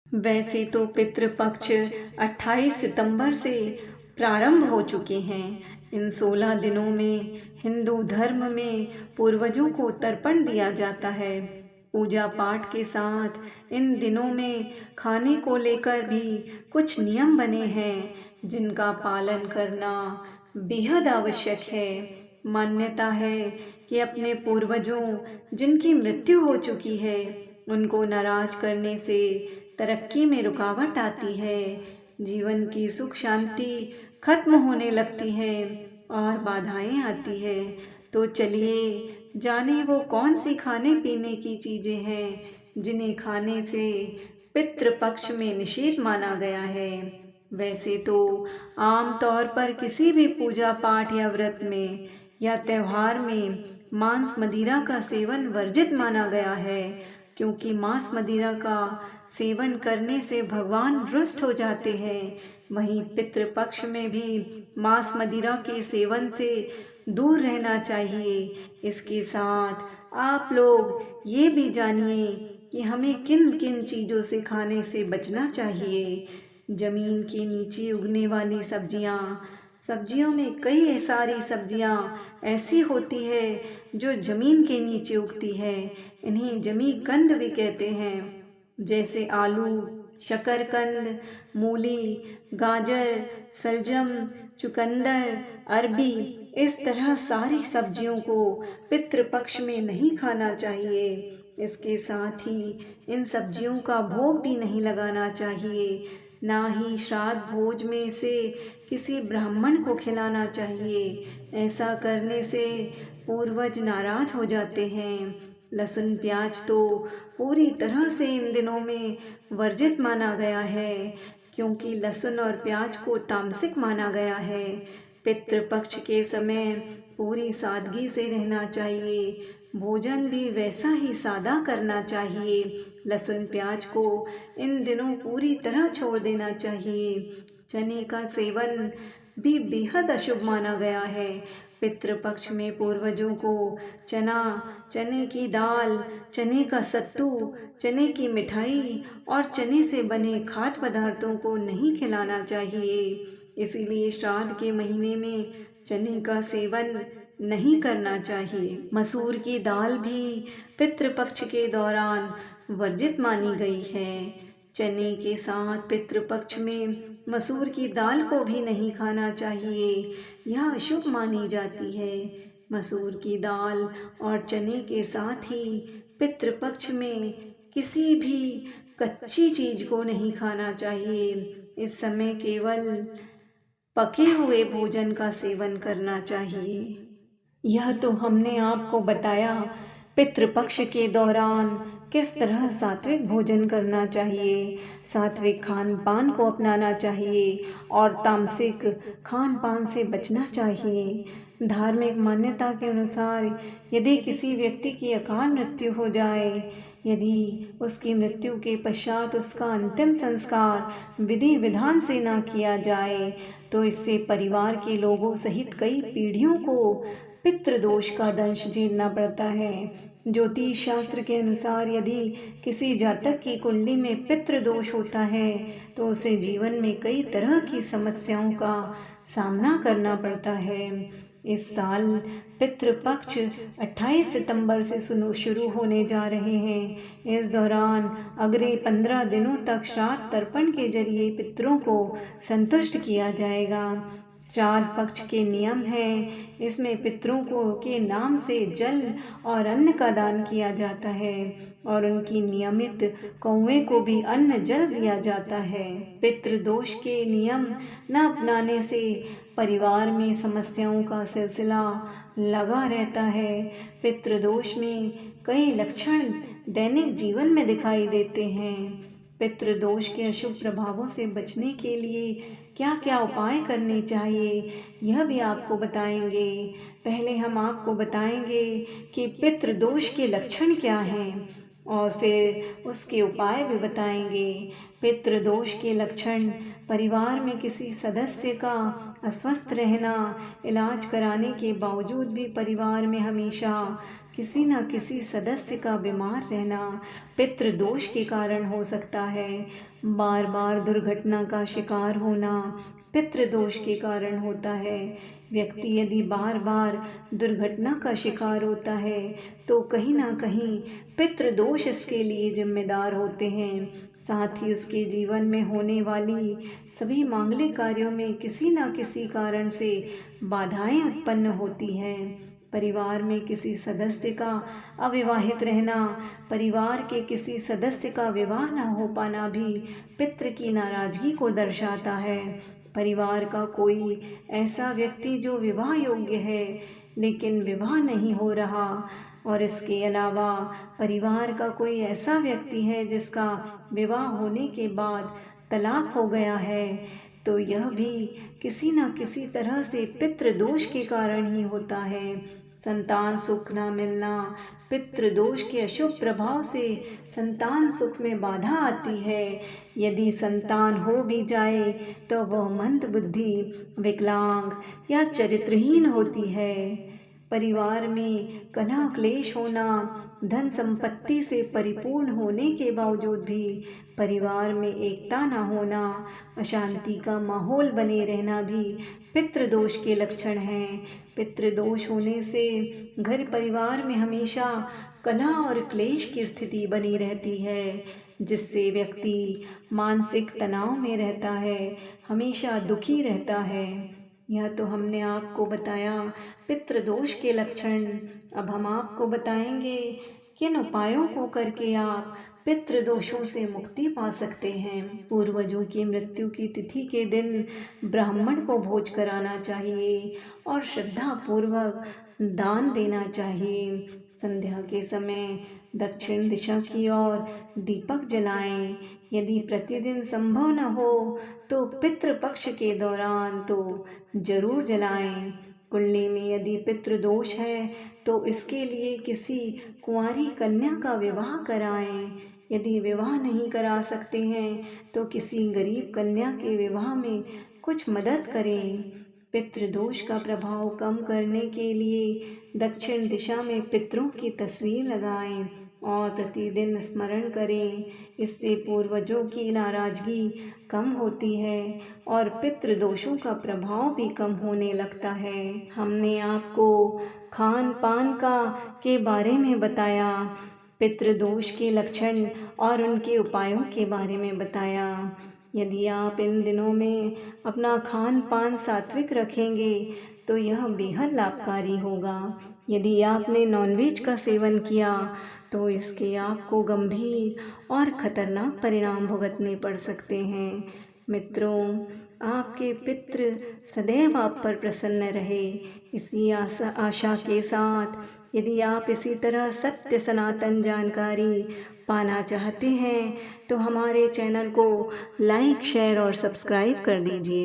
वैसे तो पितृपक्ष 28 सितंबर से प्रारंभ हो चुके हैं। इन 16 दिनों में हिंदू धर्म में पूर्वजों को तर्पण दिया जाता है। पूजा पाठ के साथ इन दिनों में खाने को लेकर भी कुछ नियम बने हैं जिनका पालन करना बेहद आवश्यक है। मान्यता है कि अपने पूर्वजों जिनकी मृत्यु हो चुकी है उनको नाराज करने से तरक्की में रुकावट आती है, जीवन की सुख शांति खत्म होने लगती है और बाधाएं आती है। तो चलिए जाने वो कौन सी खाने पीने की चीज़ें हैं जिन्हें खाने से पितृपक्ष में निषेध माना गया है। वैसे तो आम तौर पर किसी भी पूजा पाठ या व्रत में या त्यौहार में मांस मदिरा का सेवन वर्जित माना गया है, क्योंकि मांस मदिरा का सेवन करने से भगवान रुष्ट हो जाते हैं। वहीं पितृपक्ष में भी मांस मदिरा के सेवन से दूर रहना चाहिए। इसके साथ आप लोग ये भी जानिए कि हमें किन किन चीज़ों से खाने से बचना चाहिए। जमीन के नीचे उगने वाली सब्जियों में कई सारी सब्जियां ऐसी होती है जो जमीन के नीचे उगती है। इन्हें जमी कंद भी कहते हैं, जैसे आलू, शकरकंद, मूली, गाजर, सलजम, चुकंदर, अरबी। इस तरह सारी सब्जियों को पितृपक्ष में नहीं खाना चाहिए। इसके साथ ही इन सब्जियों का भोग भी नहीं लगाना चाहिए, ना ही श्राद्ध भोज में से किसी ब्राह्मण को खिलाना चाहिए। ऐसा करने से पूर्वज नाराज हो जाते हैं। लहसुन प्याज तो पूरी तरह से इन दिनों में वर्जित माना गया है, क्योंकि लहसुन और प्याज को तामसिक माना गया है। पितृपक्ष के समय पूरी सादगी से रहना चाहिए। भोजन भी वैसा ही सादा करना चाहिए। लहसुन प्याज को इन दिनों पूरी तरह छोड़ देना चाहिए। चने का सेवन भी बेहद अशुभ माना गया है। पितृपक्ष में पूर्वजों को चना, चने की दाल, चने का सत्तू, चने की मिठाई और चने से बने खाद्य पदार्थों को नहीं खिलाना चाहिए। इसीलिए श्राद्ध के महीने में चने का सेवन नहीं करना चाहिए। मसूर की दाल भी पितृपक्ष के दौरान वर्जित मानी गई है। चने के साथ पितृपक्ष में मसूर की दाल को भी नहीं खाना चाहिए, यह अशुभ मानी जाती है। मसूर की दाल और चने के साथ ही पितृपक्ष में किसी भी कच्ची चीज को नहीं खाना चाहिए। इस समय केवल पके हुए भोजन का सेवन करना चाहिए। यह तो हमने आपको बताया पितृपक्ष के दौरान किस तरह सात्विक भोजन करना चाहिए, सात्विक खान पान को अपनाना चाहिए और तामसिक खान पान से बचना चाहिए। धार्मिक मान्यता के अनुसार यदि किसी व्यक्ति की अकाल मृत्यु हो जाए, यदि उसकी मृत्यु के पश्चात उसका अंतिम संस्कार विधि विधान से ना किया जाए, तो इससे परिवार के लोगों सहित कई पीढ़ियों को पितृदोष का दंश झेलना पड़ता है। ज्योतिष शास्त्र के अनुसार यदि किसी जातक की कुंडली में पितृदोष होता है तो उसे जीवन में कई तरह की समस्याओं का सामना करना पड़ता है। इस साल पितृपक्ष 28 सितंबर से शुरू होने जा रहे हैं। इस दौरान अगले 15 दिनों तक श्राद्ध तर्पण के जरिए पितरों को संतुष्ट किया जाएगा। श्राद्ध पक्ष के नियम हैं, इसमें पितरों को के नाम से जल और अन्न का दान किया जाता है और उनकी नियमित कौवे को भी अन्न जल दिया जाता है। पितृदोष के नियम न अपनाने से परिवार में समस्याओं का सिलसिला लगा रहता है। पितृदोष में कई लक्षण दैनिक जीवन में दिखाई देते हैं। पितृदोष के अशुभ प्रभावों से बचने के लिए क्या क्या उपाय करने चाहिए, यह भी आपको बताएंगे। पहले हम आपको बताएंगे कि पितृदोष के लक्षण क्या हैं और फिर उसके उपाय भी बताएंगे। पितृदोष के लक्षण: परिवार में किसी सदस्य का अस्वस्थ रहना, इलाज कराने के बावजूद भी परिवार में हमेशा किसी न किसी सदस्य का बीमार रहना पितृदोष के कारण हो सकता है। बार बार दुर्घटना का शिकार होना पितृदोष के कारण होता है। व्यक्ति यदि बार बार दुर्घटना का शिकार होता है तो कहीं ना कहीं पितृदोष इसके लिए जिम्मेदार होते हैं। साथ ही उसके जीवन में होने वाली सभी मांगलिक कार्यों में किसी न किसी कारण से बाधाएं उत्पन्न होती हैं। परिवार में किसी सदस्य का अविवाहित रहना, परिवार के किसी सदस्य का विवाह न हो पाना भी पितृ की नाराजगी को दर्शाता है। परिवार का कोई ऐसा व्यक्ति जो विवाह योग्य है लेकिन विवाह नहीं हो रहा, और इसके अलावा परिवार का कोई ऐसा व्यक्ति है जिसका विवाह होने के बाद तलाक हो गया है, तो यह भी किसी न किसी तरह से पितृदोष के कारण ही होता है। संतान सुख न मिलना पितृदोष के अशुभ प्रभाव से संतान सुख में बाधा आती है। यदि संतान हो भी जाए तो वह मंद बुद्धि, विकलांग या चरित्रहीन होती है। परिवार में कलह क्लेश होना, धन संपत्ति से परिपूर्ण होने के बावजूद भी परिवार में एकता न होना, अशांति का माहौल बने रहना भी पितृदोष के लक्षण हैं। पितृदोष होने से घर परिवार में हमेशा कलह और क्लेश की स्थिति बनी रहती है, जिससे व्यक्ति मानसिक तनाव में रहता है, हमेशा दुखी रहता है। यह तो हमने आपको बताया पितृदोष के लक्षण। अब हम आपको बताएंगे किन उपायों को करके आप पितृदोषों से मुक्ति पा सकते हैं। पूर्वजों की मृत्यु की तिथि के दिन ब्राह्मण को भोज कराना चाहिए और श्रद्धा पूर्वक दान देना चाहिए। संध्या के समय दक्षिण दिशा की ओर दीपक जलाएं। यदि प्रतिदिन संभव न हो तो पितृपक्ष के दौरान तो जरूर जलाएं। कुंडली में यदि पितृदोष है तो इसके लिए किसी कुंवारी कन्या का विवाह कराएं। यदि विवाह नहीं करा सकते हैं तो किसी गरीब कन्या के विवाह में कुछ मदद करें। पितृदोष का प्रभाव कम करने के लिए दक्षिण दिशा में पितरों की तस्वीर लगाएं और प्रतिदिन स्मरण करें। इससे पूर्वजों की नाराजगी कम होती है और पितृदोषों का प्रभाव भी कम होने लगता है। हमने आपको खान पान के बारे में बताया, पितृदोष के लक्षण और उनके उपायों के बारे में बताया। यदि आप इन दिनों में अपना खान पान सात्विक रखेंगे तो यह बेहद लाभकारी होगा। यदि आपने नॉनवेज का सेवन किया तो इसके आपको गंभीर और खतरनाक परिणाम भुगतने पड़ सकते हैं। मित्रों, आपके पितृ सदैव आप पर प्रसन्न रहे, इसी आशा के साथ यदि आप इसी तरह सत्य सनातन जानकारी पाना चाहते हैं तो हमारे चैनल को लाइक, शेयर और सब्सक्राइब कर दीजिए।